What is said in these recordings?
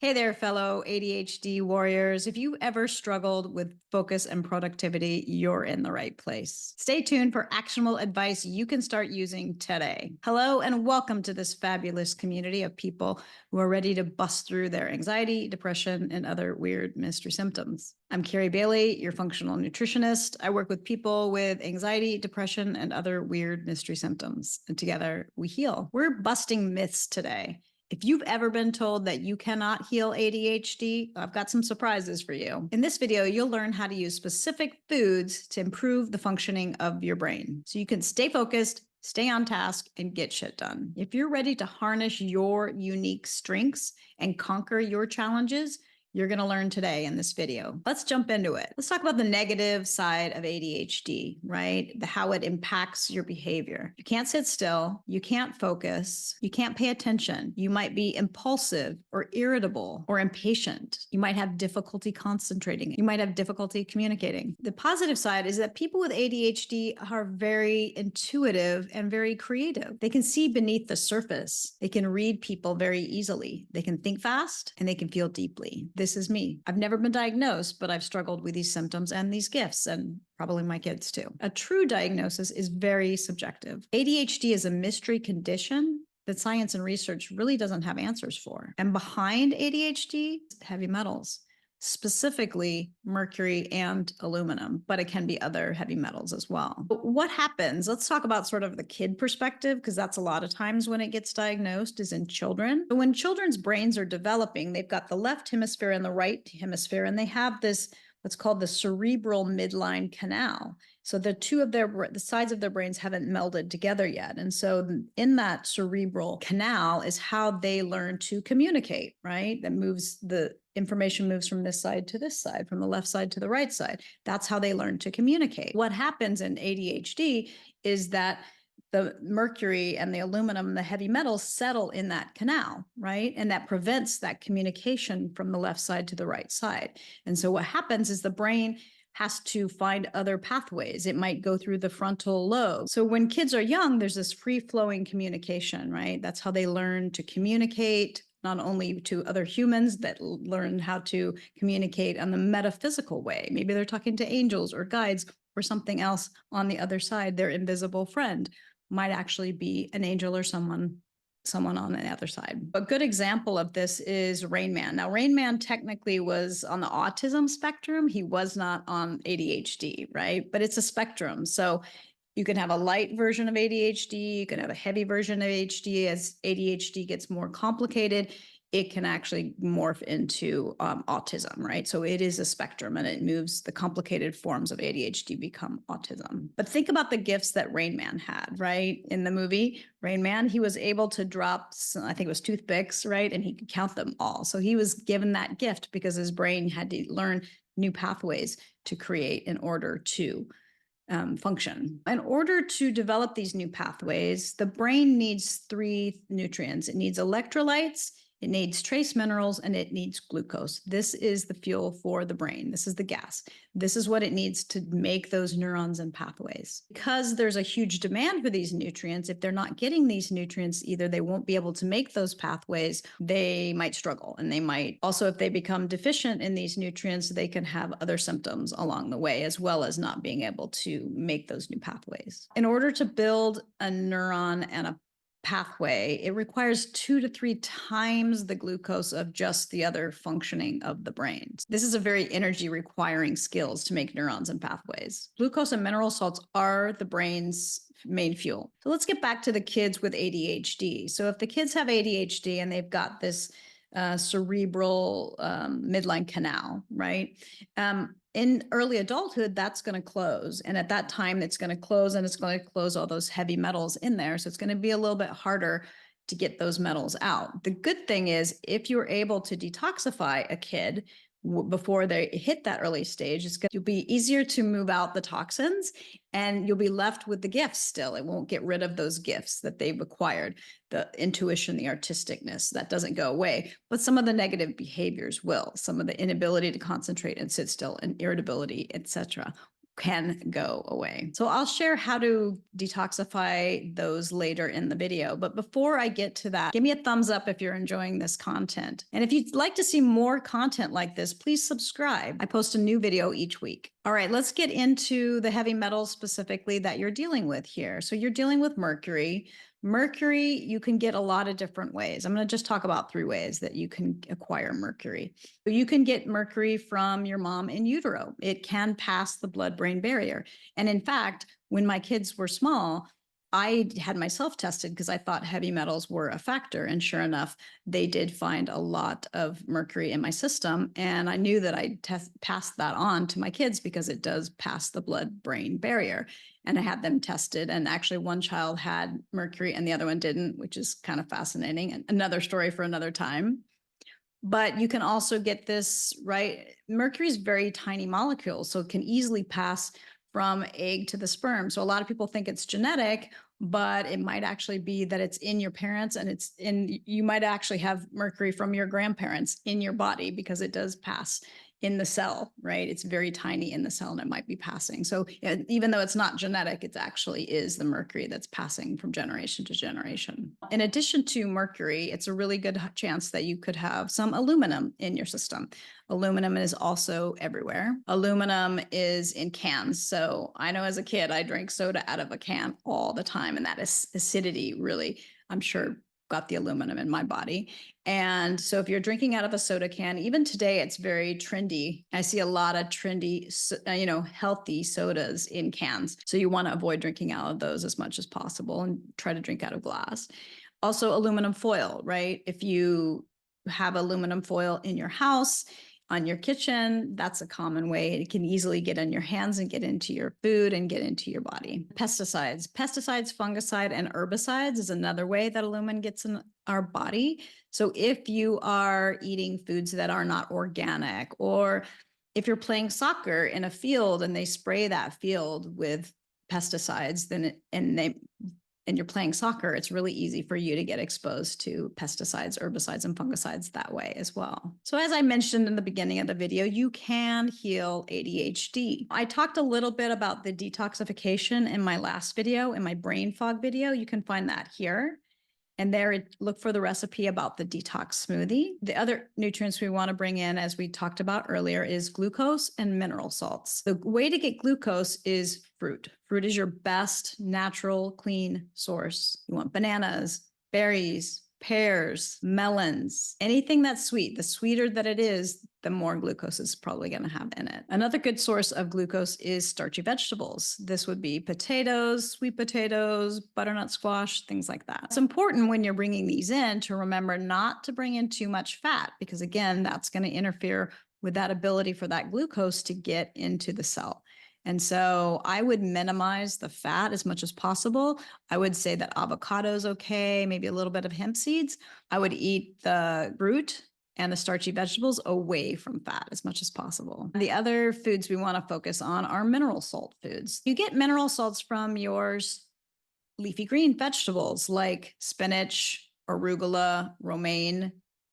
Hey there, fellow ADHD warriors. If you ever struggled with focus and productivity, you're in the right place. Stay tuned for actionable advice you can start using today. Hello, and welcome to this fabulous community of people who are ready to bust through their anxiety, depression, and other weird mystery symptoms. I'm Carrie Bailey, your functional nutritionist. I work with people with anxiety, depression, and other weird mystery symptoms. And together we heal. We're busting myths today. If you've ever been told that you cannot heal ADHD, I've got some surprises for you. In this video, you'll learn how to use specific foods to improve the functioning of your brain so you can stay focused, stay on task, and get shit done. If you're ready to harness your unique strengths and conquer your challenges, you're going to learn today in this video. Let's jump into it. Let's talk about the negative side of ADHD, right? How it impacts your behavior. You can't sit still. You can't focus. You can't pay attention. You might be impulsive or irritable or impatient. You might have difficulty concentrating. You might have difficulty communicating. The positive side is that people with ADHD are very intuitive and very creative. They can see beneath the surface. They can read people very easily. They can think fast and they can feel deeply. This is me. I've never been diagnosed, but I've struggled with these symptoms and these gifts, and probably my kids too. A true diagnosis is very subjective. ADHD is a mystery condition that science and research really doesn't have answers for. And behind ADHD, heavy metals, specifically mercury and aluminum, but it can be other heavy metals as well. But what happens? Let's talk about sort of the kid perspective, because that's a lot of times when it gets diagnosed is in children. So when children's brains are developing, they've got the left hemisphere and the right hemisphere, and they have this what's called the cerebral midline canal. So the sides of their brains haven't melded together yet. And so in that cerebral canal is how they learn to communicate, right? The information moves from this side to this side, from the left side to the right side. That's how they learn to communicate. What happens in ADHD is that the mercury and the aluminum, the heavy metals settle in that canal, right? And that prevents that communication from the left side to the right side. And so what happens is the brain has to find other pathways. It might go through the frontal lobe. So when kids are young, there's this free-flowing communication, right? That's how they learn to communicate, not only to other humans, that learn how to communicate on the metaphysical way. Maybe they're talking to angels or guides or something else on the other side. Their invisible friend might actually be an angel or someone on the other side. A good example of this is Rain Man. Now, Rain Man technically was on the autism spectrum. He was not on ADHD, right? But it's a spectrum. So you can have a light version of ADHD. You can have a heavy version of ADHD. As ADHD gets more complicated, it can actually morph into autism, right? So it is a spectrum, and it moves. The complicated forms of ADHD become autism. But think about the gifts that Rain Man had, right? In the movie Rain Man, he was able to drop, I think it was toothpicks, right? And he could count them all. So he was given that gift because his brain had to learn new pathways to create in order to function. In order to develop these new pathways, the brain needs 3 nutrients. It needs electrolytes, it needs trace minerals, and it needs glucose. This is the fuel for the brain. This is the gas. This is what it needs to make those neurons and pathways. Because there's a huge demand for these nutrients, if they're not getting these nutrients, either they won't be able to make those pathways, they might struggle. And they might also, if they become deficient in these nutrients, they can have other symptoms along the way, as well as not being able to make those new pathways. In order to build a neuron and a pathway, it requires 2 to 3 times the glucose of just the other functioning of the brain. This is a very energy requiring skills to make neurons and pathways. Glucose and mineral salts are the brain's main fuel. So let's get back to the kids with ADHD. So if the kids have ADHD and they've got this cerebral midline canal, right? In early adulthood, that's going to close. And at that time, it's going to close, and it's going to close all those heavy metals in there. So it's going to be a little bit harder to get those metals out. The good thing is, if you're able to detoxify a kid before they hit that early stage, you'll be easier to move out the toxins, and you'll be left with the gifts still. It won't get rid of those gifts that they've acquired, the intuition, the artisticness, that doesn't go away. But some of the negative behaviors will, some of the inability to concentrate and sit still and irritability, etc. can go away. So I'll share how to detoxify those later in the video. But before I get to that, give me a thumbs up if you're enjoying this content. And if you'd like to see more content like this, please subscribe. I post a new video each week. All right, let's get into the heavy metals specifically that you're dealing with here. So you're dealing with mercury. Mercury, you can get a lot of different ways. I'm going to just talk about 3 ways that you can acquire mercury. You can get mercury from your mom in utero. It can pass the blood-brain barrier. And in fact, when my kids were small, I had myself tested because I thought heavy metals were a factor. And sure enough, they did find a lot of mercury in my system. And I knew that I'd passed that on to my kids because it does pass the blood-brain barrier. And I had them tested. And actually, one child had mercury and the other one didn't, which is kind of fascinating. And another story for another time. But you can also get this, right? Mercury is very tiny molecule, so it can easily pass from egg to the sperm. So a lot of people think it's genetic, but it might actually be that it's in your parents and you might actually have mercury from your grandparents in your body because it does pass in the cell, right? It's very tiny in the cell and it might be passing. So even though it's not genetic, it actually is the mercury that's passing from generation to generation. In addition to mercury, it's a really good chance that you could have some aluminum in your system. Aluminum is also everywhere. Aluminum is in cans. So I know as a kid, I drank soda out of a can all the time. And that is acidity really, I'm sure, got the aluminum in my body. And so if you're drinking out of a soda can, even today, it's very trendy. I see a lot of trendy, healthy sodas in cans. So you want to avoid drinking out of those as much as possible and try to drink out of glass. Also aluminum foil, right? If you have aluminum foil in your house, on your kitchen, that's a common way. It can easily get in your hands and get into your food and get into your body. Pesticides, fungicide, and herbicides is another way that aluminum gets in our body. So if you are eating foods that are not organic, or if you're playing soccer in a field and they spray that field with pesticides, and you're playing soccer, it's really easy for you to get exposed to pesticides, herbicides, and fungicides that way as well. So as I mentioned in the beginning of the video, you can heal ADHD. I talked a little bit about the detoxification in my last video, in my brain fog video. You can find that here. And there, look for the recipe about the detox smoothie. The other nutrients we want to bring in, as we talked about earlier, is glucose and mineral salts. The way to get glucose is fruit. Fruit is your best natural, clean source. You want bananas, berries, pears, melons, anything that's sweet. The sweeter that it is, the more glucose is probably going to have in it. Another good source of glucose is starchy vegetables. This would be potatoes, sweet potatoes, butternut squash, things like that. It's important when you're bringing these in to remember not to bring in too much fat, because again, that's going to interfere with that ability for that glucose to get into the cell. And so I would minimize the fat as much as possible. I would say that avocado is okay, maybe a little bit of hemp seeds. I would eat the fruit and the starchy vegetables away from fat as much as possible. The other foods we want to focus on are mineral salt foods. You get mineral salts from your leafy green vegetables like spinach, arugula, romaine,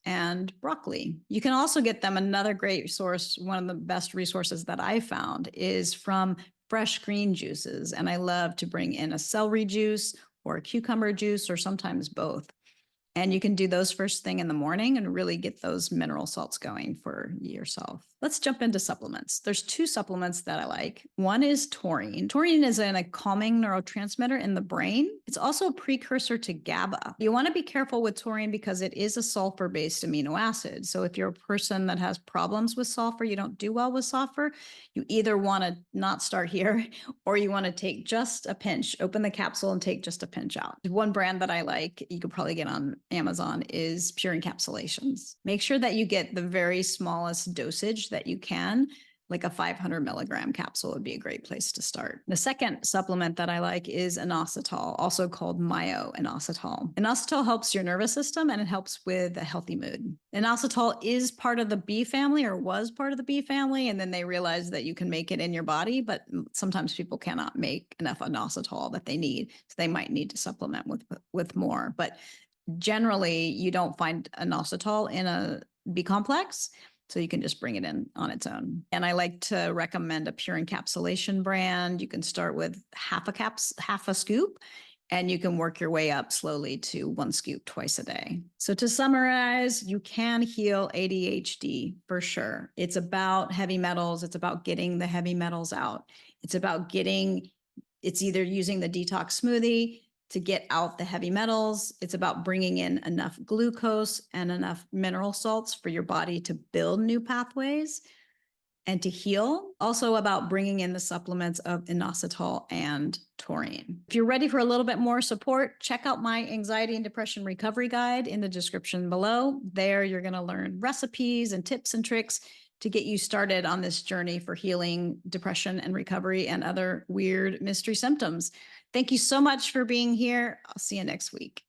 and broccoli. You can also get them. Another great source, one of the best resources that I found, is from fresh green juices. And I love to bring in a celery juice or a cucumber juice, or sometimes both. And you can do those first thing in the morning and really get those mineral salts going for yourself. Let's jump into supplements. There's 2 supplements that I like. One is taurine. Taurine is a calming neurotransmitter in the brain. It's also a precursor to GABA. You want to be careful with taurine because it is a sulfur-based amino acid. So if you're a person that has problems with sulfur, you don't do well with sulfur, you either want to not start here or you want to take just a pinch, open the capsule and take just a pinch out. One brand that I like, you could probably get on Amazon, is Pure Encapsulations. Make sure that you get the very smallest dosage that you can. Like a 500 milligram capsule would be a great place to start. The second supplement that I like is inositol, also called myo-inositol. Inositol helps your nervous system and it helps with a healthy mood. Inositol is part of the B family, or was part of the B family, and then they realized that you can make it in your body, but sometimes people cannot make enough inositol that they need, so they might need to supplement with more. But generally, you don't find inositol in a B complex. So you can just bring it in on its own. And I like to recommend a pure encapsulation brand. You can start with half a scoop, and you can work your way up slowly to 1 scoop twice a day. So to summarize, you can heal ADHD for sure. It's about heavy metals. It's about getting the heavy metals out. It's either using the detox smoothie to get out the heavy metals. It's about bringing in enough glucose and enough mineral salts for your body to build new pathways and to heal. Also about bringing in the supplements of inositol and taurine. If you're ready for a little bit more support, check out my anxiety and depression recovery guide in the description below. There, you're going to learn recipes and tips and tricks to get you started on this journey for healing depression and recovery and other weird mystery symptoms. Thank you so much for being here. I'll see you next week.